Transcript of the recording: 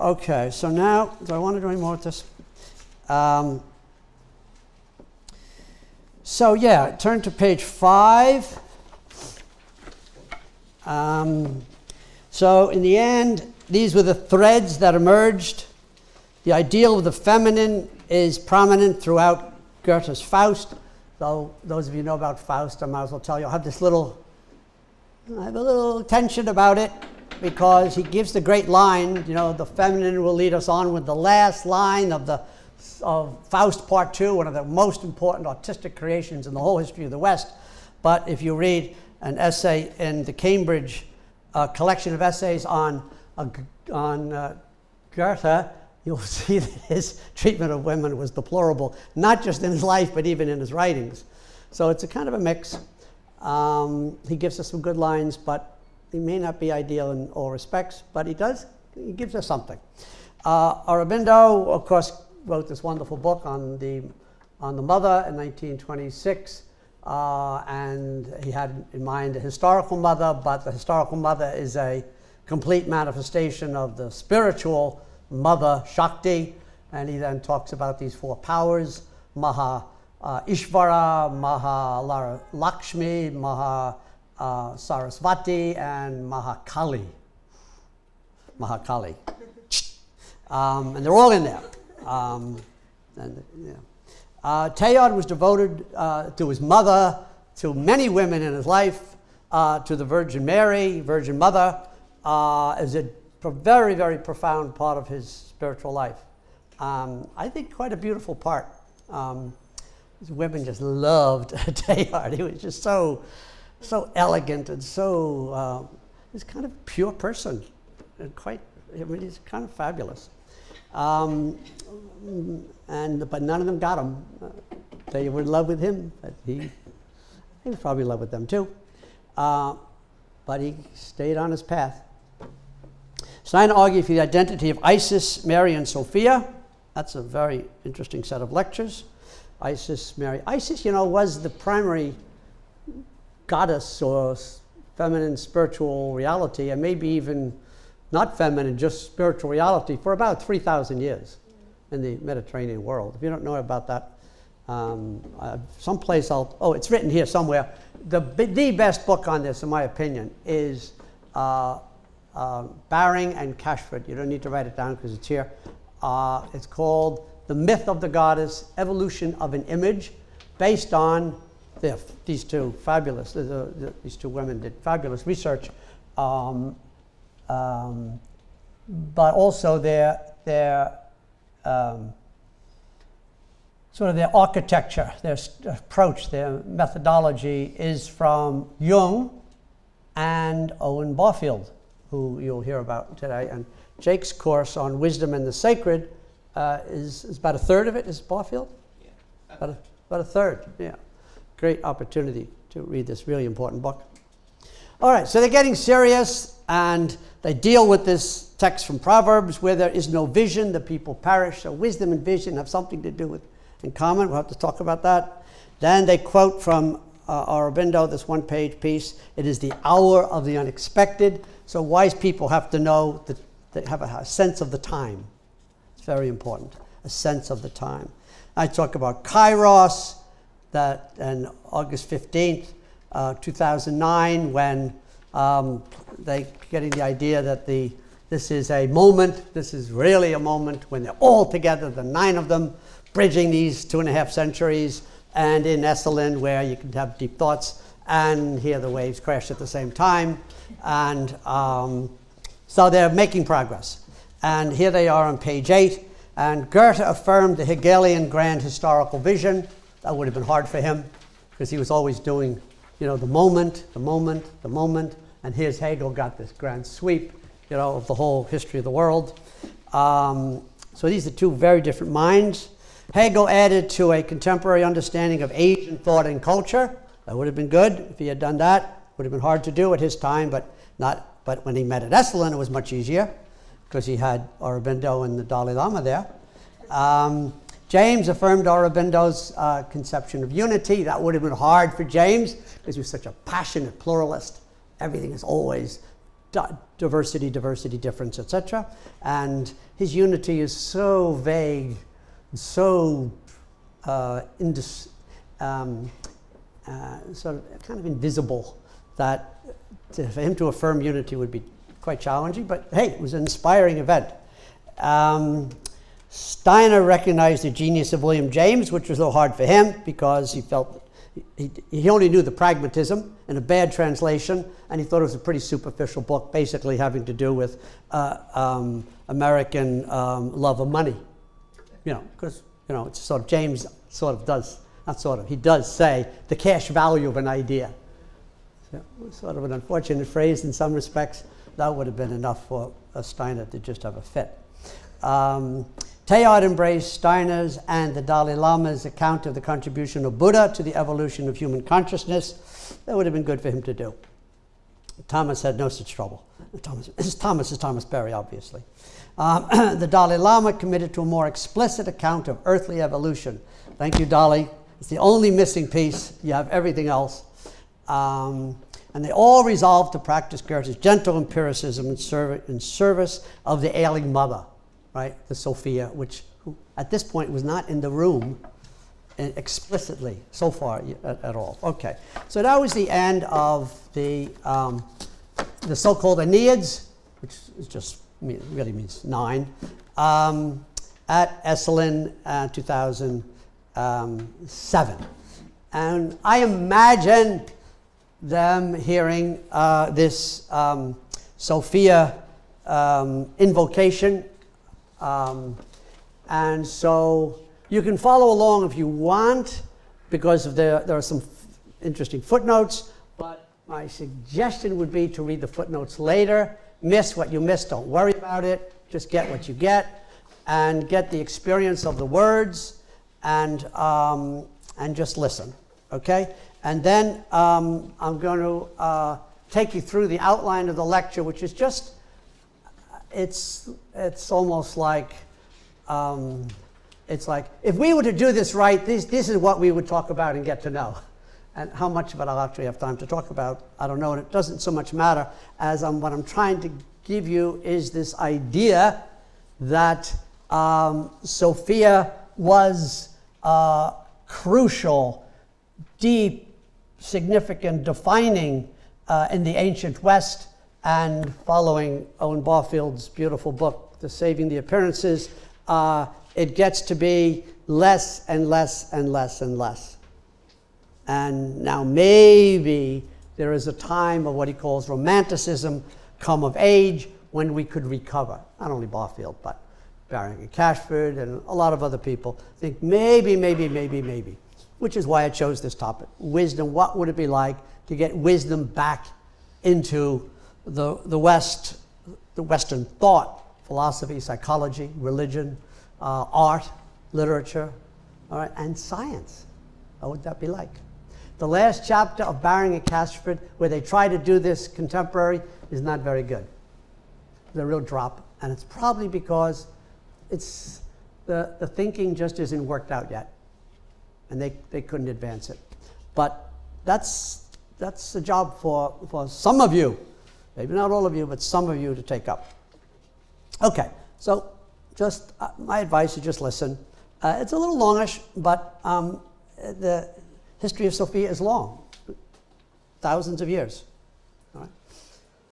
Okay, so now, do I want to do any more with this? So yeah, turn to page 5. So in the end, these were the threads that emerged. The ideal of the feminine is prominent throughout Goethe's Faust. Though those of you who know about Faust, I might as well tell you, I have a little tension about it, because he gives the great line, the feminine will lead us on with the last line of Faust Part 2, one of the most important artistic creations in the whole history of the West. But if you read an essay in the Cambridge collection of essays on Goethe, you'll see that his treatment of women was deplorable, not just in his life, but even in his writings. So it's a kind of a mix. He gives us some good lines, but he may not be ideal in all respects, but he gives us something. Aurobindo, of course, wrote this wonderful book on the mother in 1926, and he had in mind a historical mother, but the historical mother is a complete manifestation of the spiritual mother, Shakti, and he then talks about these 4 powers, Maha Ishvara, Maha Lakshmi, Maha Sarasvati, and Mahakali. And they're all in there. Teilhard was devoted to his mother, to many women in his life, to the Virgin Mary, Virgin Mother, as a very, very profound part of his spiritual life. I think quite a beautiful part. Women just loved Teilhard. He was just so elegant and so he's kind of a pure person, and he's kind of fabulous. But none of them got him. They were in love with him, but he was probably in love with them too. But he stayed on his path. Steiner argued for the identity of Isis, Mary, and Sophia. That's a very interesting set of lectures. Isis, Mary. Isis, was the primary goddess or feminine spiritual reality, and maybe even not feminine, just spiritual reality for about 3,000 years in the Mediterranean world. If you don't know about that, someplace it's written here somewhere. The best book on this, in my opinion, is Baring and Cashford. You don't need to write it down because it's here. It's called The Myth of the Goddess, Evolution of an Image, based on these two fabulous, these two women did fabulous research, but also their sort of their architecture, their approach, their methodology is from Jung and Owen Barfield, who you'll hear about today. And Jake's course on wisdom and the sacred is about a third of it. Is Barfield? Yeah. About a third, yeah. Great opportunity to read this really important book. All right, so they're getting serious, and they deal with this text from Proverbs, where there is no vision, the people perish. So wisdom and vision have something to do with in common. We'll have to talk about that. Then they quote from Aurobindo, this one-page piece. It is the hour of the unexpected. So wise people have to know that they have a sense of the time. It's very important, a sense of the time. I talk about Kairos, that on August 15th, 2009, when they getting the idea that this is a moment, this is really a moment when they're all together, the 9 of them, bridging these 2.5 centuries, and in Esalen, where you can have deep thoughts and hear the waves crash at the same time. And so they're making progress. And here they are on page 8. And Goethe affirmed the Hegelian grand historical vision. That would have been hard for him, because he was always doing, the moment. And here's Hegel got this grand sweep, of the whole history of the world. So these are two very different minds. Hegel added to a contemporary understanding of Asian thought and culture. That would have been good if he had done that. Would have been hard to do at his time, but when he met at Esalen, it was much easier, because he had Aurobindo and the Dalai Lama there. James affirmed Aurobindo's conception of unity. That would have been hard for James, because he was such a passionate pluralist. Everything is always diversity, difference, etc. And his unity is so vague, so sort of kind of invisible that for him to affirm unity would be quite challenging. But hey, it was an inspiring event. Steiner recognized the genius of William James, which was a little hard for him because he felt he only knew the pragmatism in a bad translation, and he thought it was a pretty superficial book, basically having to do with American love of money. Because it's sort of James sort of does, not sort of, he does say the cash value of an idea. So, sort of an unfortunate phrase in some respects. That would have been enough for Steiner to just have a fit. Teilhard embraced Steiner's and the Dalai Lama's account of the contribution of Buddha to the evolution of human consciousness. That would have been good for him to do. Thomas had no such trouble. Thomas is Thomas Berry, obviously. The Dalai Lama committed to a more explicit account of earthly evolution. Thank you, Dalai. It's the only missing piece. You have everything else. And they all resolved to practice Goethe's gentle empiricism in service of the ailing mother, right? The Sophia, who at this point was not in the room explicitly so far at all. Okay, so that was the end of the so-called Aeneads, which is just really means 9, at Esalen 2007. And I imagine them hearing this Sophia invocation. And so you can follow along if you want, because there are some interesting footnotes, but my suggestion would be to read the footnotes later. Miss what you miss, don't worry about it. Just get what you get, and get the experience of the words, and just listen, okay? And then I'm going to take you through the outline of the lecture, which is just, it's almost like, it's like, if we were to do this right, this is what we would talk about and get to know. And how much of it I'll actually have time to talk about, I don't know, and it doesn't so much matter as what I'm trying to give you is this idea that Sophia was crucial, deep, significant, defining in the ancient West, and following Owen Barfield's beautiful book, The Saving the Appearances, it gets to be less and less and less and less. And now maybe there is a time of what he calls romanticism come of age when we could recover. Not only Barfield, but Baring and Cashford and a lot of other people think maybe, which is why I chose this topic. Wisdom, what would it be like to get wisdom back into the West, the Western thought, philosophy, psychology, religion, art, literature, all right, and science. What would that be like? The last chapter of Baring and Cashford, where they try to do this contemporary, is not very good. It's a real drop, and it's probably because it's the thinking just isn't worked out yet, and they couldn't advance it. But that's a job for some of you, maybe not all of you, but some of you to take up. Okay, so just my advice is just listen. It's a little longish, but the history of Sophia is long, thousands of years.